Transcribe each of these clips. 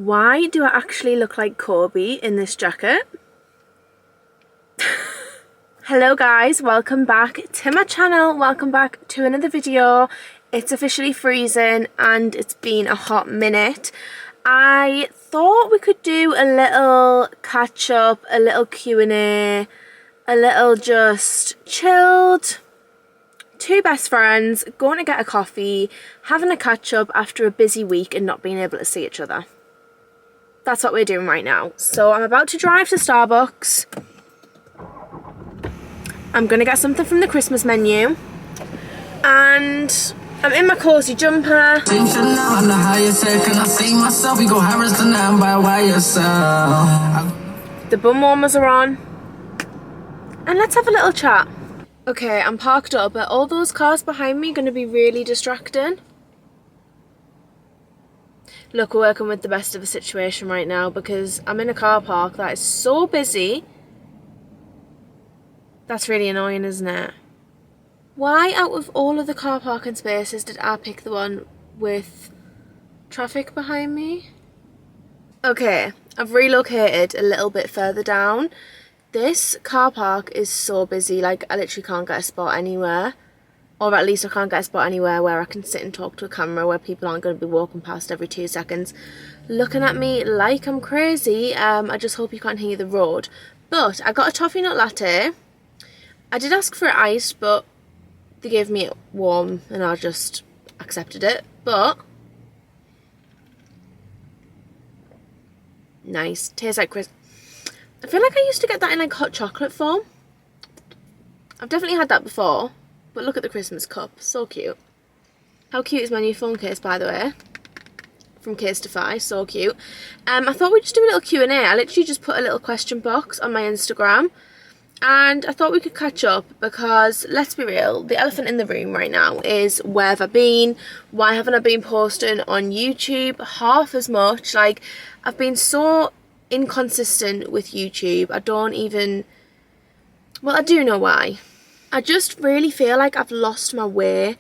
Why do I actually look like Kobe in this jacket? Hello guys, welcome back to my channel, welcome back to another video. It's officially freezing and it's been a hot minute. I thought we could do a little catch up, a little Q&A, a little just chilled. Two best friends going to get a coffee, having a catch up after a busy week and not being able to see each other. That's what we're doing right now. So I'm about to drive to Starbucks. I'm going to get something from the Christmas menu. And I'm in my cozy jumper. The bum warmers are on. And let's have a little chat. Okay, I'm parked up, but all those cars behind me are going to be really distracting. Look, we're working with the best of a situation right now because I'm in a car park that is so busy. That's really annoying, isn't it? Why out of all of the car parking spaces did I pick the one with traffic behind me? Okay, I've relocated a little bit further down. This car park is so busy, like I literally can't get a spot anywhere. Or at least I can't get a spot anywhere where I can sit and talk to a camera where people aren't going to be walking past every 2 seconds looking at me like I'm crazy. I just hope you can't hear the road. But I got a toffee nut latte. I did ask for it iced, but they gave me it warm and I just accepted it. But nice. Tastes like crisp. I feel like I used to get that in like hot chocolate form. I've definitely had that before. But look at the Christmas cup, so cute. How cute is my new phone case, by the way? From Casetify, so cute. I thought we'd just do a little Q&A. I literally just put a little question box on my Instagram. And I thought we could catch up because, let's be real, the elephant in the room right now is where have I been? Why haven't I been posting on YouTube half as much? Like, I've been so inconsistent with YouTube. I don't even... Well, I do know why. I just really feel like I've lost my way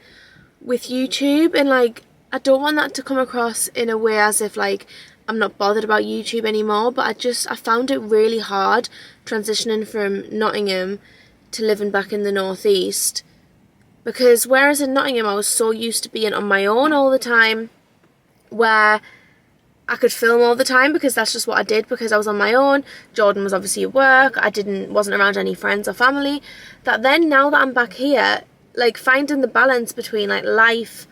with YouTube, and like I don't want that to come across in a way as if like I'm not bothered about YouTube anymore, but I found it really hard transitioning from Nottingham to living back in the northeast, because whereas in Nottingham I was so used to being on my own all the time, where I could film all the time because that's just what I did because I was on my own. Jordan was obviously at work. I wasn't around any friends or family. That then now that I'm back here, like finding the balance between like life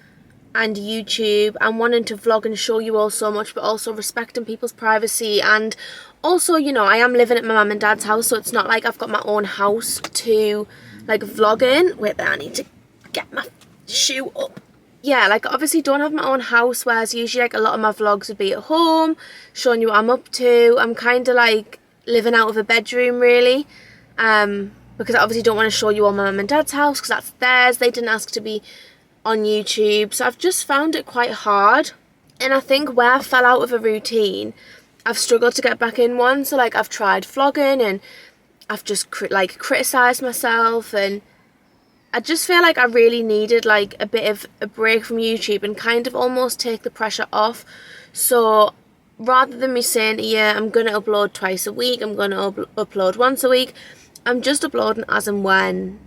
and YouTube and wanting to vlog and show you all so much, but also respecting people's privacy. And also, you know, I am living at my mum and dad's house, so it's not like I've got my own house to like vlog in. Wait there, I need to get my shoe up. Yeah, like obviously don't have my own house, whereas usually like a lot of my vlogs would be at home, showing you what I'm up to. I'm kind of like living out of a bedroom really, because I obviously don't want to show you all my mum and dad's house because that's theirs. They didn't ask to be on YouTube, so I've just found it quite hard. And I think where I fell out of a routine, I've struggled to get back in one. So like I've tried vlogging and I've just criticised myself, and I just feel like I really needed like a bit of a break from YouTube and kind of almost take the pressure off. So rather than me saying, yeah, I'm going to upload twice a week, I'm going to upload once a week, I'm just uploading as and when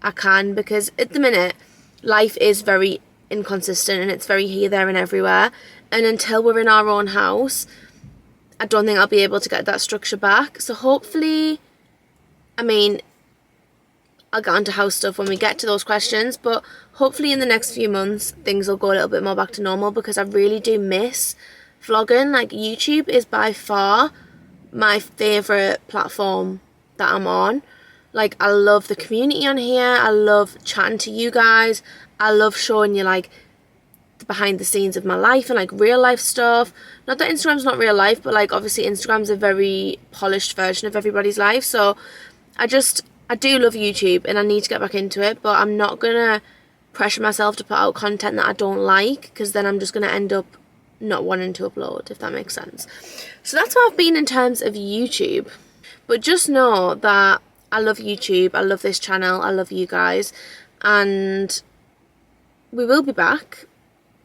I can, because at the minute life is very inconsistent and it's very here, there and everywhere. And until we're in our own house, I don't think I'll be able to get that structure back. So hopefully, I mean, I'll get onto house stuff when we get to those questions, but hopefully in the next few months things will go a little bit more back to normal, because I really do miss vlogging. Like YouTube is by far my favourite platform that I'm on. Like I love the community on here, I love chatting to you guys, I love showing you like the behind the scenes of my life and like real life stuff. Not that Instagram's not real life, but like obviously Instagram's a very polished version of everybody's life. So I do love YouTube and I need to get back into it, but I'm not going to pressure myself to put out content that I don't like, because then I'm just going to end up not wanting to upload, if that makes sense. So that's what I've been in terms of YouTube. But just know that I love YouTube, I love this channel, I love you guys, and we will be back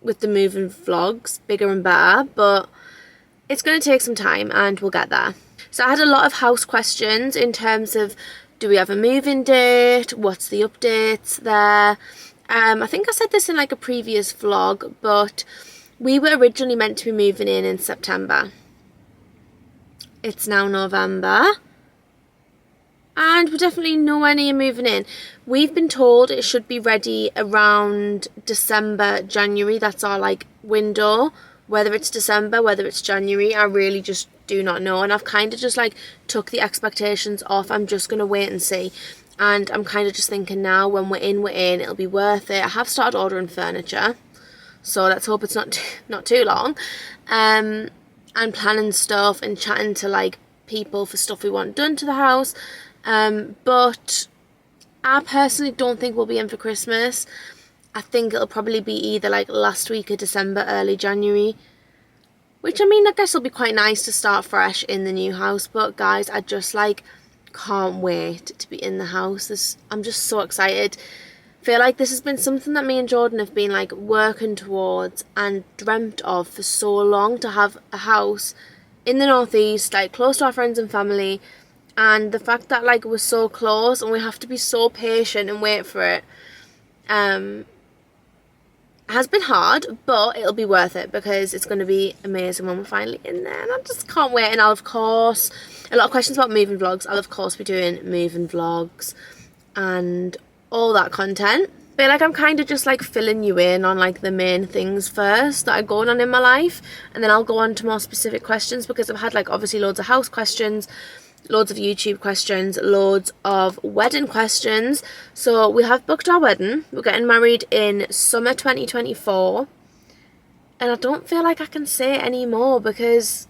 with the moving vlogs, bigger and better, but it's going to take some time and we'll get there. So I had a lot of house questions in terms of, do we have a move-in date? What's the updates there? I think I said this in like a previous vlog, but we were originally meant to be moving in September. It's now November. And we're definitely nowhere near moving in. We've been told it should be ready around December, January. That's our like window. Whether it's December, whether it's January, I really just do not know. And I've kind of just like took the expectations off. I'm just going to wait and see. And I'm kind of just thinking now, when we're in, it'll be worth it. I have started ordering furniture, so let's hope it's not too long. And planning stuff and chatting to like people for stuff we want done to the house. But I personally don't think we'll be in for Christmas. I think it'll probably be either like last week of December, early January. Which, I mean, I guess it'll be quite nice to start fresh in the new house. But guys, I just like can't wait to be in the house. I'm just so excited. Feel like this has been something that me and Jordan have been like working towards and dreamt of for so long, to have a house in the northeast, like close to our friends and family. And the fact that like we're so close and we have to be so patient and wait for it has been hard, but it'll be worth it because it's going to be amazing when we're finally in there. And I just can't wait. And I'll, of course, a lot of questions about moving vlogs. I'll, of course, be doing moving vlogs and all that content. But like, I'm kind of just like filling you in on like the main things first that are going on in my life, and then I'll go on to more specific questions, because I've had like obviously loads of house questions, loads of YouTube questions, loads of wedding questions. So we have booked our wedding. We're getting married in summer 2024. And I don't feel like I can say any more because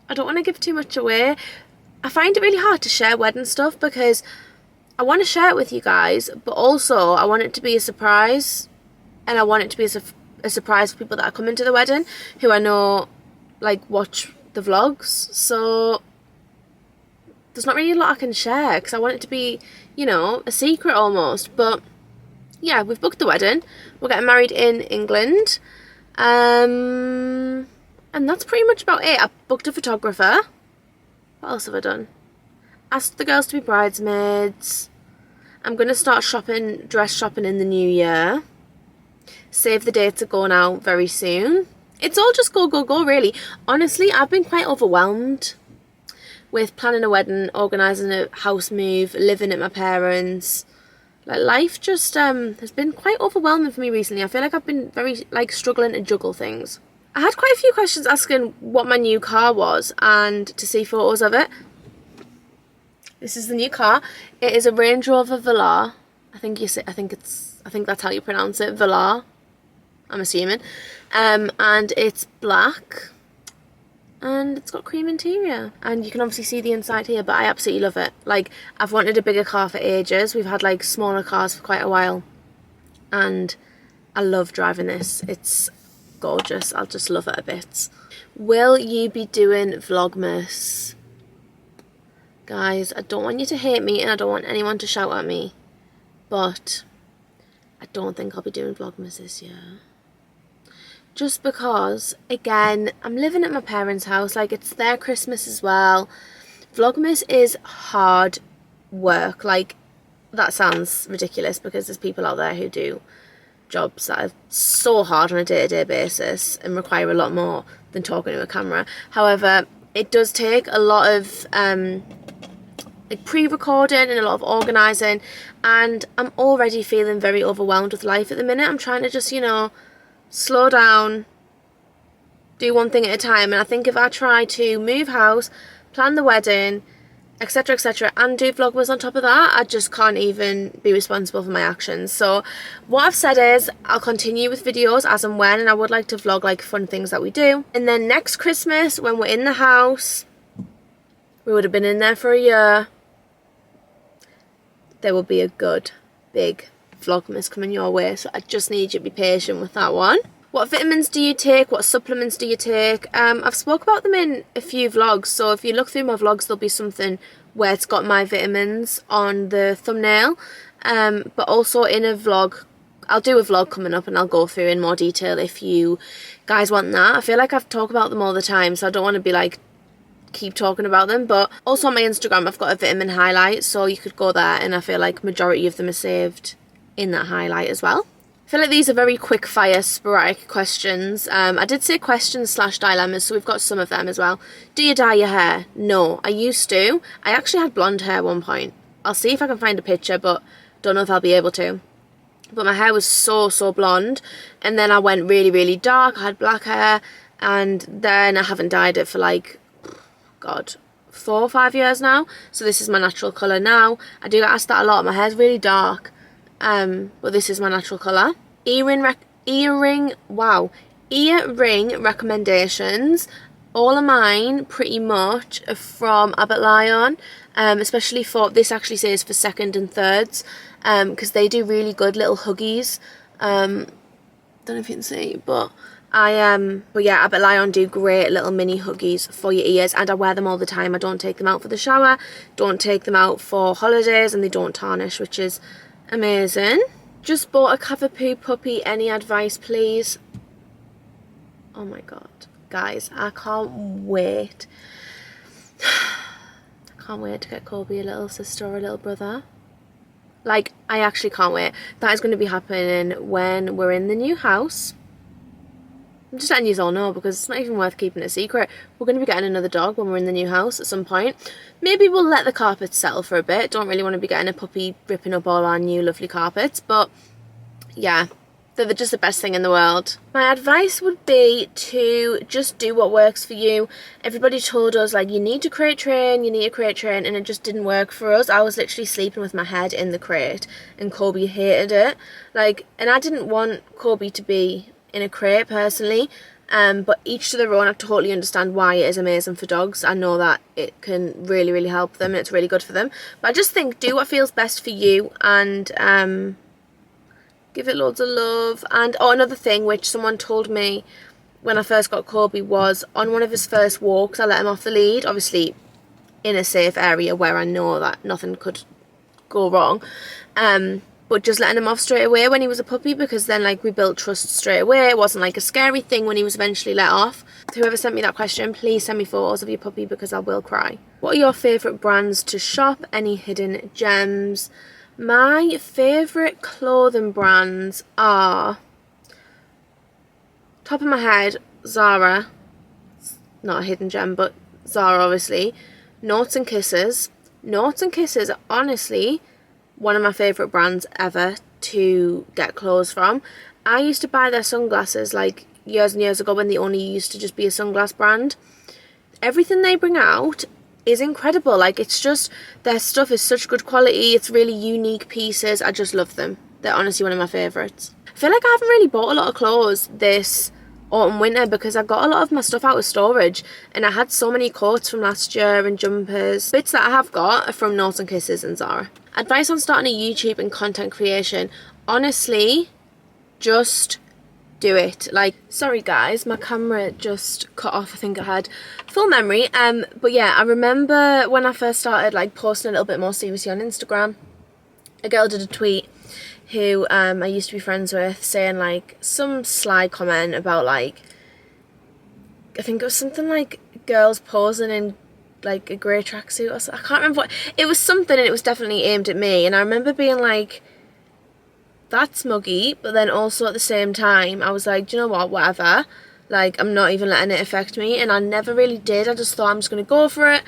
I don't want to give too much away. I find it really hard to share wedding stuff because I want to share it with you guys, but also I want it to be a surprise. And I want it to be a surprise for people that are coming to the wedding who I know like watch the vlogs. So there's not really a lot I can share because I want it to be, you know, a secret almost. But yeah, we've booked the wedding. We're getting married in England. And that's pretty much about it. I booked a photographer. What else have I done? Asked the girls to be bridesmaids. I'm going to start dress shopping in the new year. Save the dates are going out very soon. It's all just go, go, go, really. Honestly, I've been quite overwhelmed with planning a wedding, organising a house move, living at my parents'. Like, life just has been quite overwhelming for me recently. I feel like I've been very like struggling to juggle things. I had quite a few questions asking what my new car was and to see photos of it. This is the new car. It is a Range Rover Velar. I think that's how you pronounce it, Velar. I'm assuming. And it's black. And it's got cream interior. And you can obviously see the inside here, but I absolutely love it. Like, I've wanted a bigger car for ages. We've had, like, smaller cars for quite a while. And I love driving this. It's gorgeous. I'll just love it a bit. Will you be doing Vlogmas? Guys, I don't want you to hate me and I don't want anyone to shout at me. But I don't think I'll be doing Vlogmas this year. Just because, again, I'm living at my parents' house, like it's their Christmas as well. Vlogmas is hard work. Like, that sounds ridiculous because there's people out there who do jobs that are so hard on a day-to-day basis and require a lot more than talking to a camera. However, it does take a lot of like pre-recording and a lot of organising, and I'm already feeling very overwhelmed with life at the minute. I'm trying to just, you know, slow down, do one thing at a time. And I think if I try to move house, plan the wedding, etc, etc, and do Vlogmas on top of that, I just can't even be responsible for my actions. So what I've said is I'll continue with videos as and when, and I would like to vlog like fun things that we do. And then next Christmas, when we're in the house, we would have been in there for a year, there will be a good big Vlogmas coming your way. So I just need you to be patient with that one. What vitamins do you take? What supplements do you take? I've spoke about them in a few vlogs, so if you look through my vlogs, there'll be something where it's got my vitamins on the thumbnail. But also in a vlog I'll do a vlog coming up and I'll go through in more detail if you guys want that. I feel like I've talked about them all the time, so I don't want to be like keep talking about them. But also on my Instagram I've got a vitamin highlight, so you could go there, and I feel like majority of them are saved in that highlight as well. I feel like these are very quick fire sporadic questions. I did say questions / dilemmas, so we've got some of them as well. Do you dye your hair? No, I used to. I actually had blonde hair at one point. I'll see if I can find a picture, but don't know if I'll be able to. But my hair was so blonde, and then I went really dark. I had black hair, and then I haven't dyed it for like, God, 4 or 5 years now. So this is my natural colour now. I do get asked that a lot. My hair's really dark, but this is my natural colour. Earring recommendations. All of mine pretty much are from Abbott Lion, especially for, this actually says for second and thirds, because they do really good little huggies. Don't know if you can see, but yeah, Abbott Lion do great little mini huggies for your ears, and I wear them all the time. I don't take them out for the shower, don't take them out for holidays, and they don't tarnish, which is amazing. Just bought a Cavapoo puppy. Any advice, please? Oh my god, guys, I can't wait. I can't wait to get Kobe a little sister or a little brother. Like, I actually can't wait. That is going to be happening when we're in the new house. I'm just letting you all know, because it's not even worth keeping it a secret. We're going to be getting another dog when we're in the new house at some point. Maybe we'll let the carpets settle for a bit. Don't really want to be getting a puppy ripping up all our new lovely carpets. But yeah, they're just the best thing in the world. My advice would be to just do what works for you. Everybody told us, like, you need to crate train, and it just didn't work for us. I was literally sleeping with my head in the crate, and Kobe hated it. Like, and I didn't want Kobe to be in a crate personally, but each to their own. I totally understand why it is amazing for dogs. I know that it can really help them, and it's really good for them. But I just think do what feels best for you, and give it loads of love. And another thing which someone told me when I first got Kobe was, on one of his first walks I let him off the lead, obviously in a safe area where I know that nothing could go wrong, but just letting him off straight away when he was a puppy, because then like we built trust straight away. It wasn't like a scary thing when he was eventually let off. Whoever sent me that question, please send me photos of your puppy, because I will cry. What are your favourite brands to shop? Any hidden gems? My favourite clothing brands are, top of my head, Zara. It's not a hidden gem, but Zara obviously. Notes and Kisses. Notes and Kisses are honestly one of my favourite brands ever to get clothes from. I used to buy their sunglasses like years and years ago when they only used to just be a sunglass brand. Everything they bring out is incredible. Like, it's just, their stuff is such good quality. It's really unique pieces. I just love them. They're honestly one of my favourites. I feel like I haven't really bought a lot of clothes this autumn winter, because I got a lot of my stuff out of storage, and I had so many coats from last year and jumpers. Bits that I have got are from Notes and Kisses and Zara. Advice on starting a YouTube and content creation. Honestly, just do it. Like, sorry guys, my camera just cut off. I think I had full memory. But yeah, I remember when I first started like posting a little bit more seriously on Instagram, a girl did a tweet who I used to be friends with, saying like some sly comment about like, I think it was something like girls posing in like a grey tracksuit or something. I can't remember what it was, something, and it was definitely aimed at me. And I remember being like, that's muggy, but then also at the same time I was like, do you know what, whatever, like I'm not even letting it affect me. And I never really did. I just thought I'm just gonna go for it,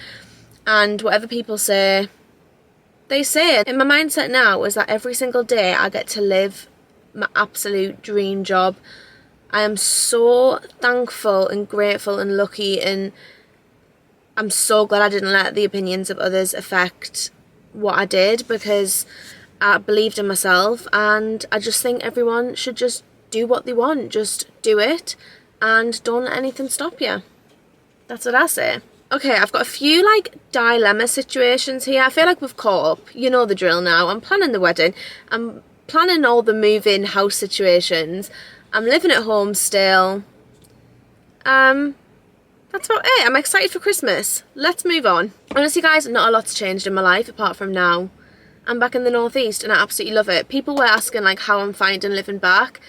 and whatever people say, they say it. And my mindset now is that every single day I get to live my absolute dream job. I am so thankful and grateful and lucky, and I'm so glad I didn't let the opinions of others affect what I did, because I believed in myself. And I just think everyone should just do what they want. Just do it, and don't let anything stop you. That's what I say. Okay, I've got a few like dilemma situations here. I feel like we've caught up. You know the drill now. I'm planning the wedding. I'm planning all the move-in house situations. I'm living at home still. That's about it. I'm excited for Christmas. Let's move on. Honestly guys, not a lot's changed in my life apart from now I'm back in the northeast and I absolutely love it. People were asking like how I'm finding living back.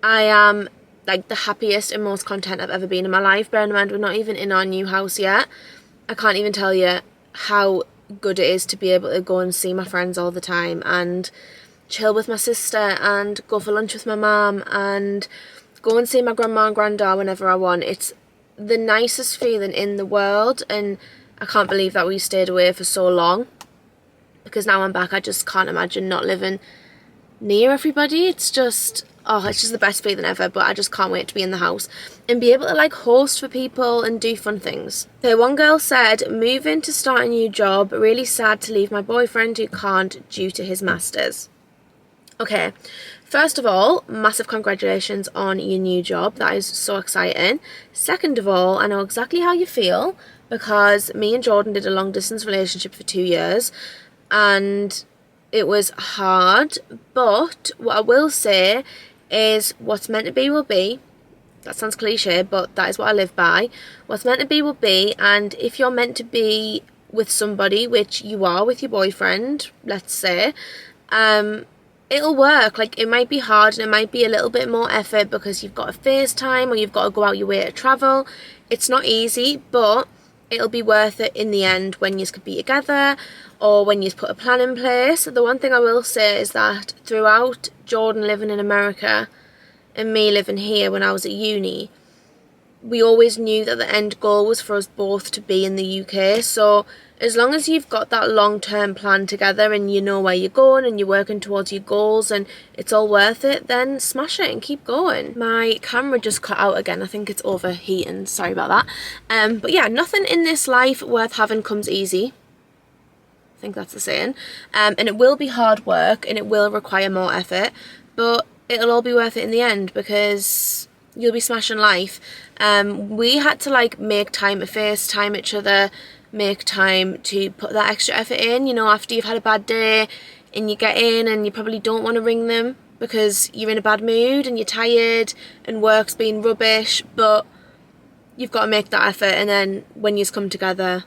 I am like the happiest and most content I've ever been in my life. Bear in mind, we're not even in our new house yet. I can't even tell you how good it is to be able to go and see my friends all the time and chill with my sister and go for lunch with my mum and go and see my grandma and granddad whenever I want. It's the nicest feeling in the world, and I can't believe that we stayed away for so long, because now I'm back. I just can't imagine not living near everybody. It's just, oh, it's just the best feeling ever. But I just can't wait to be in the house and be able to like host for people and do fun things. So one girl said, moving to start a new job, really sad to leave my boyfriend who can't due to his masters. Okay, first of all, massive congratulations on your new job. That is so exciting. Second of all, I know exactly how you feel, because me and Jordan did a long distance relationship for 2 years and it was hard. But what I will say is, what's meant to be will be. That sounds cliche, but that is what I live by. What's meant to be will be, and if you're meant to be with somebody, which you are with your boyfriend, let's say, it'll work. Like, it might be hard and it might be a little bit more effort because you've got to FaceTime or you've got to go out your way to travel. It's not easy, but it'll be worth it in the end when you could be together or when you put a plan in place. The one thing I will say is that throughout Jordan living in America and me living here when I was at uni, we always knew that the end goal was for us both to be in the UK. So as long as you've got that long-term plan together and you know where you're going and you're working towards your goals and it's all worth it, then smash it and keep going. My camera just cut out again. I think it's overheating. Sorry about that. But yeah, nothing in this life worth having comes easy. I think that's the saying. And it will be hard work and it will require more effort, but it'll all be worth it in the end because you'll be smashing life. We had to like make time to FaceTime each other, make time to put that extra effort in, you know, after you've had a bad day and you get in and you probably don't want to ring them because you're in a bad mood and you're tired and work's been rubbish, but you've got to make that effort, and then when you come together,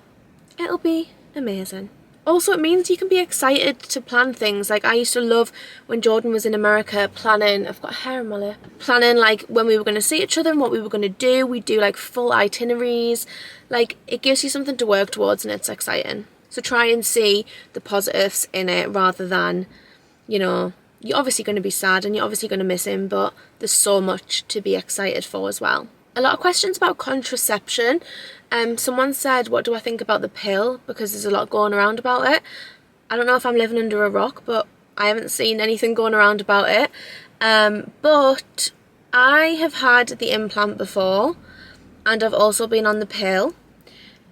it'll be amazing. Also, it means you can be excited to plan things. Like, I used to love when Jordan was in America planning, I've got hair on my lip, planning like when we were going to see each other and what we were going to do. We do like full itineraries. Like, it gives you something to work towards and it's exciting. So try and see the positives in it rather than, you know, you're obviously going to be sad and you're obviously going to miss him, but there's so much to be excited for as well. A lot of questions about contraception. Someone said, what do I think about the pill? Because there's a lot going around about it. I don't know if I'm living under a rock, but I haven't seen anything going around about it. But I have had the implant before and I've also been on the pill.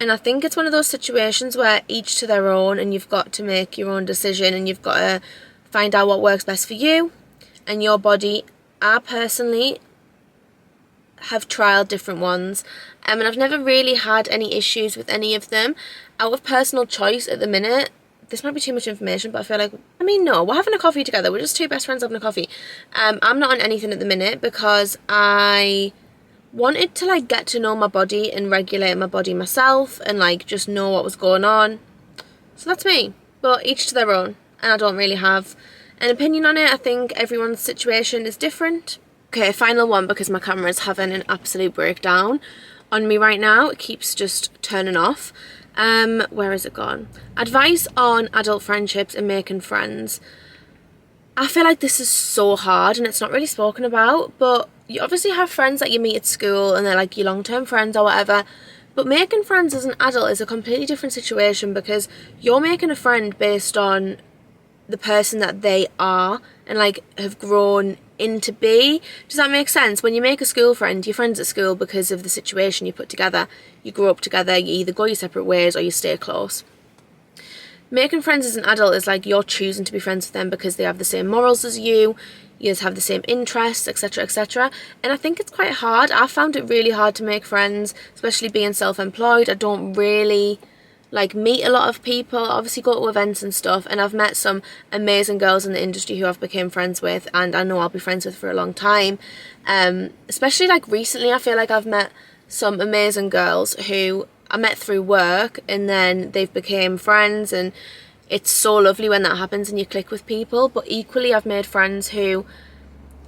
And I think it's one of those situations where each to their own, and you've got to make your own decision and you've got to find out what works best for you and your body. I personally have trialed different ones, and I've never really had any issues with any of them. Out of personal choice at the minute, this might be too much information, but I feel like, I mean, no, we're having a coffee together. We're just two best friends having a coffee. I'm not on anything at the minute because I wanted to like get to know my body and regulate my body myself and like just know what was going on. So that's me, but each to their own, and I don't really have an opinion on it. I think everyone's situation is different. Okay, final one, because my camera is having an absolute breakdown on me right now. It keeps just turning off. Where has it gone? Advice on adult friendships and making friends. I feel like this is so hard and it's not really spoken about, but you obviously have friends that you meet at school and they're like your long-term friends or whatever, but making friends as an adult is a completely different situation because you're making a friend based on the person that they are and like have grown into be. Does that make sense? When you make a school friend, you're friends at school because of the situation you put together. You grow up together, you either go your separate ways or you stay close. Making friends as an adult is like you're choosing to be friends with them because they have the same morals as you guys have the same interests, etc, etc. And I think it's quite hard. I found it really hard to make friends, especially being self-employed. I don't really like meet a lot of people. I obviously go to events and stuff, and I've met some amazing girls in the industry who I've become friends with and I know I'll be friends with for a long time. Especially like recently, I feel like I've met some amazing girls who I met through work and then they've become friends, and it's so lovely when that happens and you click with people. But equally, I've made friends who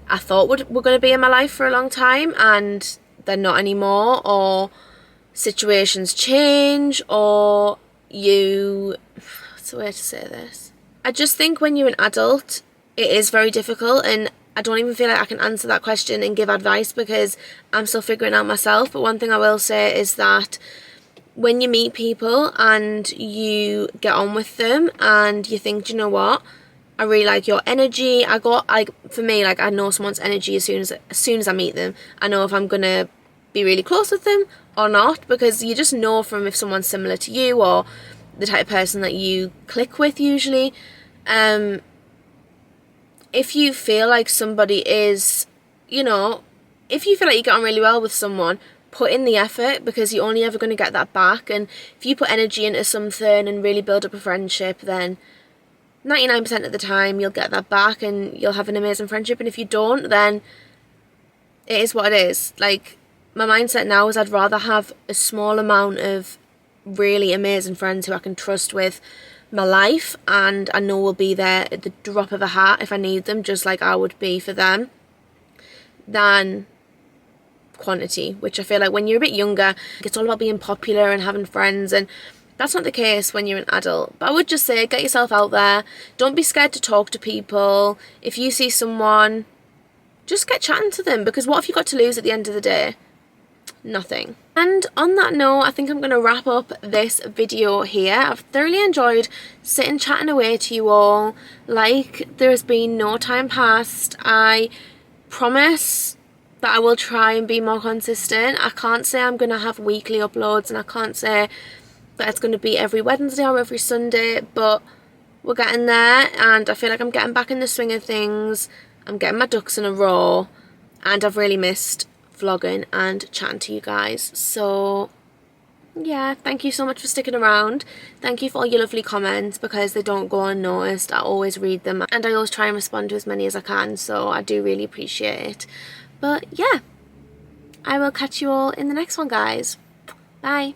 I thought were going to be in my life for a long time and they're not anymore, or situations change, or what's the way to say this? I just think when you're an adult, it is very difficult, and I don't even feel like I can answer that question and give advice because I'm still figuring out myself. But one thing I will say is that when you meet people and you get on with them and you think, do you know what, I really like your energy. For me, like, I know someone's energy as soon as I meet them. I know if I'm gonna be really close with them or not, because you just know from if someone's similar to you or the type of person that you click with usually. If you feel like somebody is, if you feel like you get on really well with someone, put in the effort, because you're only ever going to get that back. And if you put energy into something and really build up a friendship, then 99% of the time you'll get that back and you'll have an amazing friendship. And if you don't, then it is what it is. Like, my mindset now is I'd rather have a small amount of really amazing friends who I can trust with my life and I know will be there at the drop of a hat if I need them, just like I would be for them, than quantity, which I feel like when you're a bit younger, it's all about being popular and having friends, and that's not the case when you're an adult. But I would just say, get yourself out there. Don't be scared to talk to people. If you see someone, just get chatting to them, because what have you got to lose at the end of the day? Nothing. And on that note, I think I'm going to wrap up this video here. I've thoroughly enjoyed sitting chatting away to you all like there's been no time past. I promise that I will try and be more consistent. I can't say I'm going to have weekly uploads, and I can't say that it's going to be every Wednesday or every Sunday, but we're getting there, and I feel like I'm getting back in the swing of things. I'm getting my ducks in a row, and I've really missed vlogging and chatting to you guys. So yeah, thank you so much for sticking around. Thank you for all your lovely comments, because they don't go unnoticed. I always read them and I always try and respond to as many as I can, so I do really appreciate it. But yeah, I will catch you all in the next one, guys. Bye.